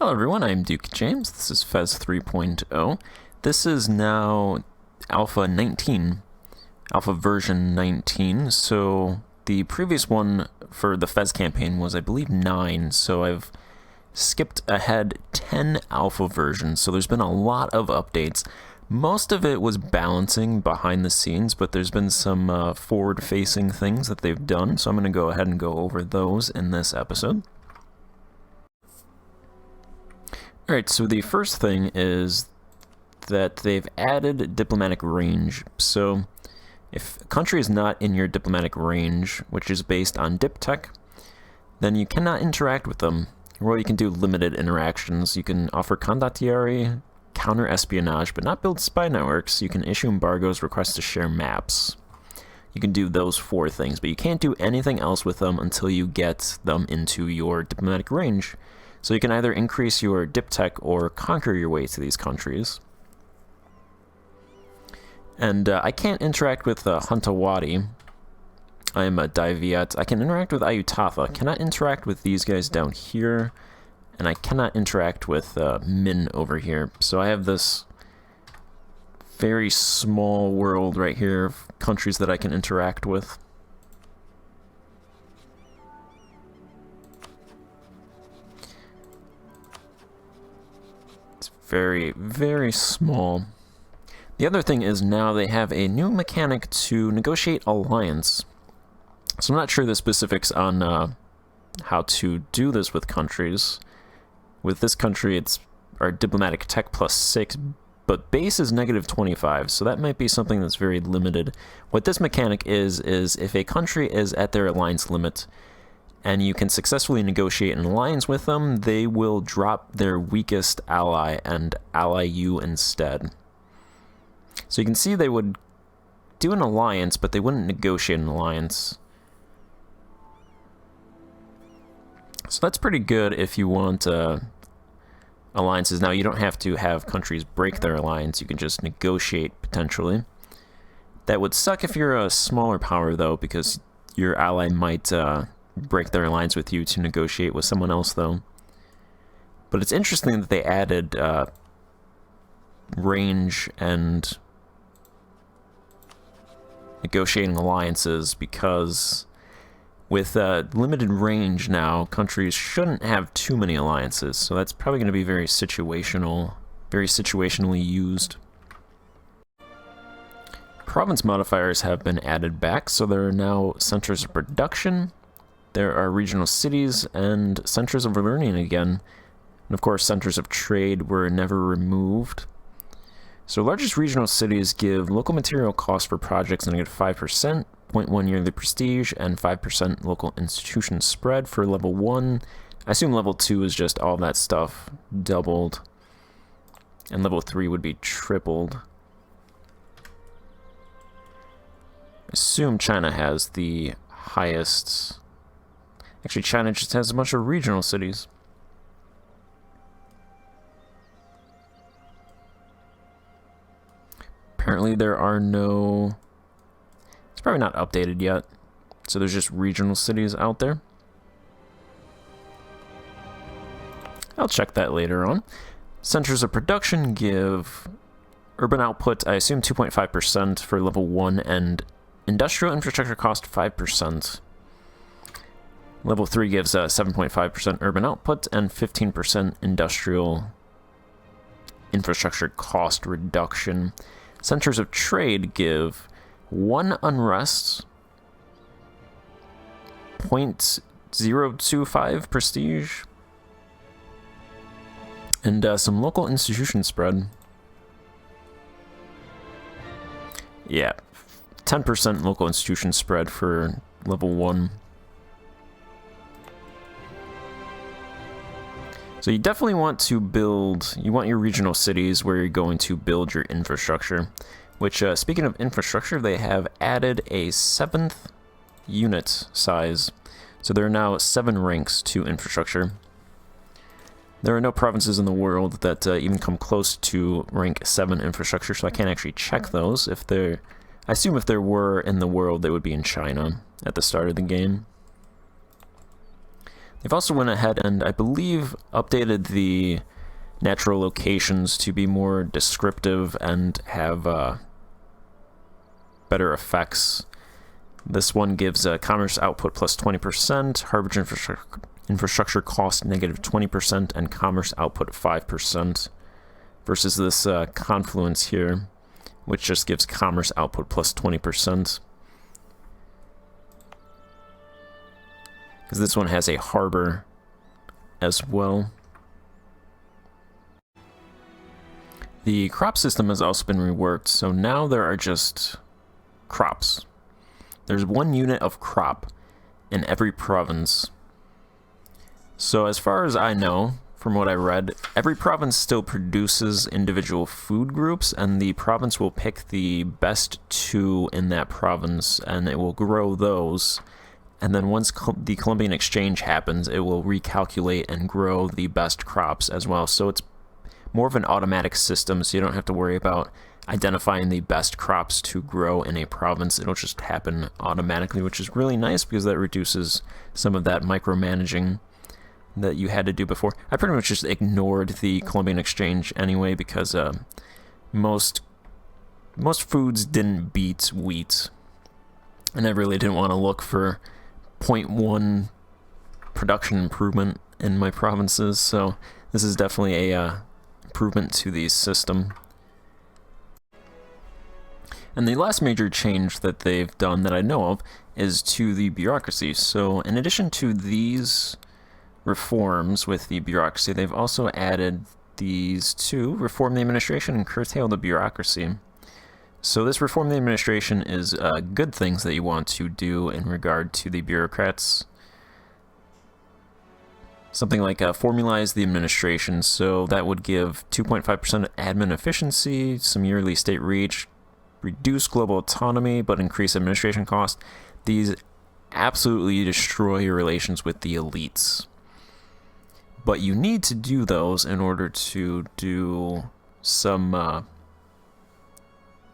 Hello everyone, I'm Duke James. This is Fez 3.0. This is now Alpha 19, Alpha version 19. So the previous one for the Fez campaign was, I believe, 9. So I've skipped ahead 10 Alpha versions. So there's been a lot of updates. Most of it was balancing behind the scenes, but there's been some forward-facing things that they've done. So I'm going to go ahead and go over those in this episode. Alright, so the first thing is that they've added diplomatic range. So if a country is not in your diplomatic range, which is based on dip tech, then you cannot interact with them. Well, you can do limited interactions. You can offer condottieri, counter espionage, but not build spy networks. You can issue embargoes, request to share maps. You can do those 4 things, but you can't do anything else with them until you get them into your diplomatic range. So you can either increase your dip tech or conquer your way to these countries. And I can't interact with Huntawati. I'm a Daiviet. I can interact with Ayutthaya. Cannot interact with these guys down here. And I cannot interact with Min over here. So I have this very small world right here of countries that I can interact with. Very, very small. The other thing is now they have a new mechanic to negotiate alliance. So I'm not sure the specifics on how to do this with countries. With this country, it's our diplomatic tech +6, but base is -25, so that might be something that's very limited. What this mechanic is if a country is at their alliance limit, and you can successfully negotiate an alliance with them, they will drop their weakest ally and ally you instead. So you can see they would do an alliance, but they wouldn't negotiate an alliance. So that's pretty good if you want alliances. Now, you don't have to have countries break their alliance. You can just negotiate, potentially. That would suck if you're a smaller power, though, because your ally might break their alliance with you to negotiate with someone else, though. But it's interesting that they added range and negotiating alliances, because with limited range now, countries shouldn't have too many alliances. So that's probably going to be very situationally used. Province modifiers have been added back, so there are now centers of production. There are regional cities and centers of learning again. And of course, centers of trade were never removed. So largest regional cities give local material cost for projects -5%, 0.1 yearly prestige, and 5% local institution spread for level 1. I assume level 2 is just all that stuff doubled. And level 3 would be tripled. I assume China has the highest. Actually, China just has a bunch of regional cities. Apparently there are no. It's probably not updated yet. So there's just regional cities out there. I'll check that later on. Centers of production give urban output, I assume 2.5% for level 1, and industrial infrastructure cost 5%. Level 3 gives 7.5% urban output and 15% industrial infrastructure cost reduction. Centers of trade give 1 unrest, 0.025 prestige, and some local institution spread. Yeah, 10% local institution spread for level 1. So you definitely want to build, you want your regional cities where you're going to build your infrastructure, which, speaking of infrastructure, they have added a 7th unit size. So there are now 7 ranks to infrastructure. There are no provinces in the world that even come close to rank 7 infrastructure, so I can't actually check those. If they're, I assume if there were in the world, they would be in China at the start of the game. They've also went ahead and, I believe, updated the natural locations to be more descriptive and have better effects. This one gives commerce output plus 20%, harbor infrastructure cost negative 20%, and commerce output 5%, versus this confluence here, which just gives commerce output plus 20%. Because this one has a harbor as well. The crop system has also been reworked, so now there are just crops. There's 1 unit of crop in every province. So as far as I know, from what I read, every province still produces individual food groups, and the province will pick the best 2 in that province, and it will grow those. And then once the Columbian Exchange happens, it will recalculate and grow the best crops as well. So it's more of an automatic system, so you don't have to worry about identifying the best crops to grow in a province. It'll just happen automatically, which is really nice because that reduces some of that micromanaging that you had to do before. I pretty much just ignored the Columbian Exchange anyway because most foods didn't beat wheat, and I really didn't want to look for 0.1 production improvement in my provinces, so this is definitely a improvement to the system. And the last major change that they've done that I know of is to the bureaucracy. So in addition to these reforms with the bureaucracy, they've also added these two: reform the administration and curtail the bureaucracy. So this reform the administration is good things that you want to do in regard to the bureaucrats. Something like formalize the administration, so that would give 2.5% admin efficiency, some yearly state reach, reduce global autonomy, but increase administration cost. These absolutely destroy your relations with the elites. But you need to do those in order to do some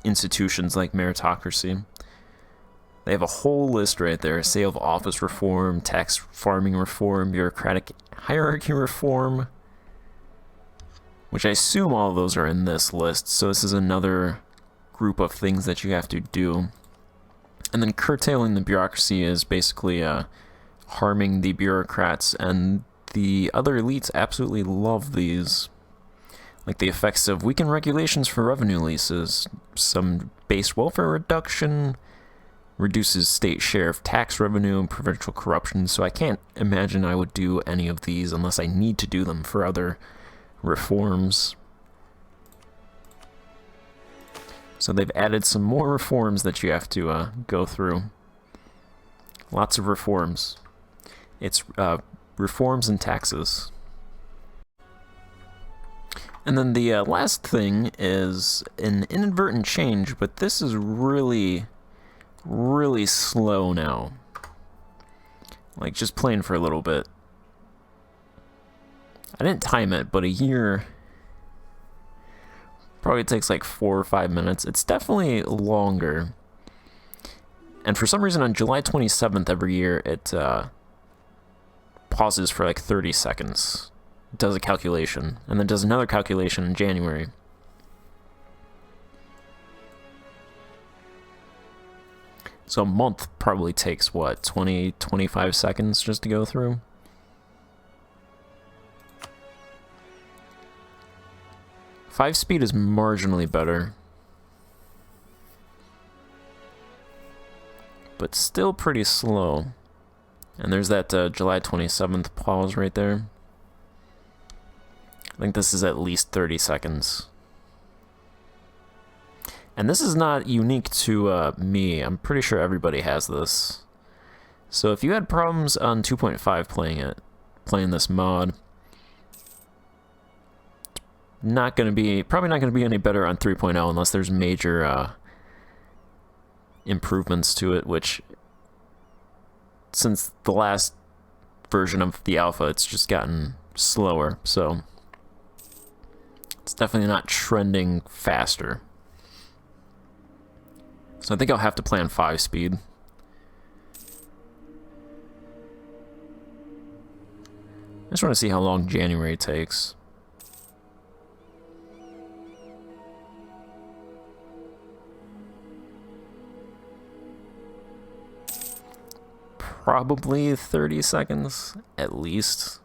institutions like meritocracy. They have a whole list right there: sale of office reform, tax farming reform, bureaucratic hierarchy reform, which I assume all of those are in this list. So this is another group of things that you have to do. And then curtailing the bureaucracy is basically harming the bureaucrats, and the other elites absolutely love these. Like the effects of weakened regulations for revenue leases, some base welfare reduction, reduces state share of tax revenue, and provincial corruption. So I can't imagine I would do any of these unless I need to do them for other reforms. So they've added some more reforms that you have to go through. Lots of reforms. It's reforms and taxes. And then the last thing is an inadvertent change, but this is really, really slow now. Like, just playing for a little bit. I didn't time it, but a year probably takes like 4 or 5 minutes. It's definitely longer. And for some reason on July 27th every year, it pauses for like 30 seconds. It does a calculation, and then does another calculation in January. So a month probably takes, what, 20, 25 seconds just to go through? Five speed is marginally better, but still pretty slow. And there's that July 27th pause right there. I think this is at least 30 seconds. And this is not unique to me. I'm pretty sure everybody has this. So if you had problems on 2.5 playing this mod, probably not gonna be any better on 3.0 unless there's major improvements to it, which since the last version of the alpha, it's just gotten slower, so it's definitely not trending faster. So I think I'll have to play on 5 speed. I just want to see how long January takes. Probably 30 seconds, at least.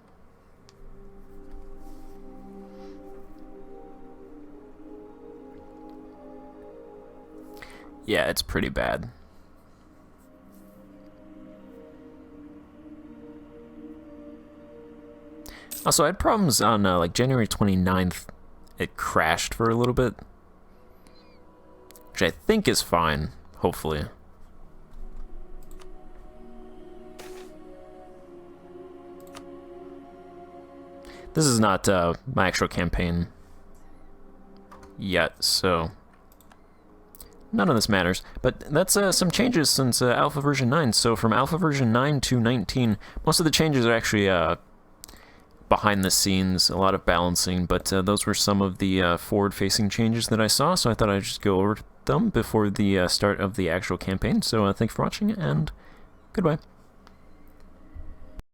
Yeah, it's pretty bad. Also, I had problems on like January 29th. It crashed for a little bit, which I think is fine, hopefully. This is not my actual campaign yet, so none of this matters. But that's some changes since Alpha version 9. So from Alpha version 9 to 19, most of the changes are actually behind the scenes, a lot of balancing, but those were some of the forward-facing changes that I saw, so I thought I'd just go over them before the start of the actual campaign. So thanks for watching, and goodbye.